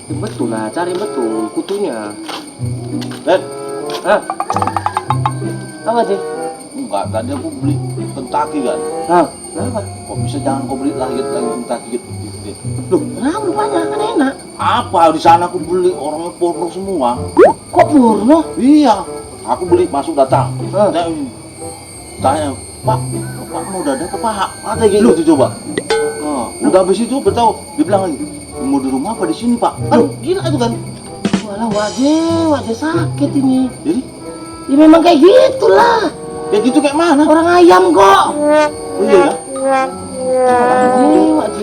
Betul lah, cari betul kutunya. Dan Hah? Apa sih? enggak, tadi aku beli Kentucky kan. Hah? Kenapa? Kok bisa jangan kau beli lagi Kentucky gitu. Loh, kenapa rupanya? Kan enak. Apa di sana aku beli orangnya porno semua. Kok porno? Iya, aku beli masuk datang. Hah? Tanya, Pak mau dada ke paha? Ada kayak gitu coba. Nah, udah habis itu betul dibilang lagi, mau di rumah apa di sini Pak? Kan gila itu kan. Walah, wajah sakit ini. Jadi, Ya memang kayak gitulah. ya gitu kayak mana? Orang ayam kok. Oh iya ya. Wajah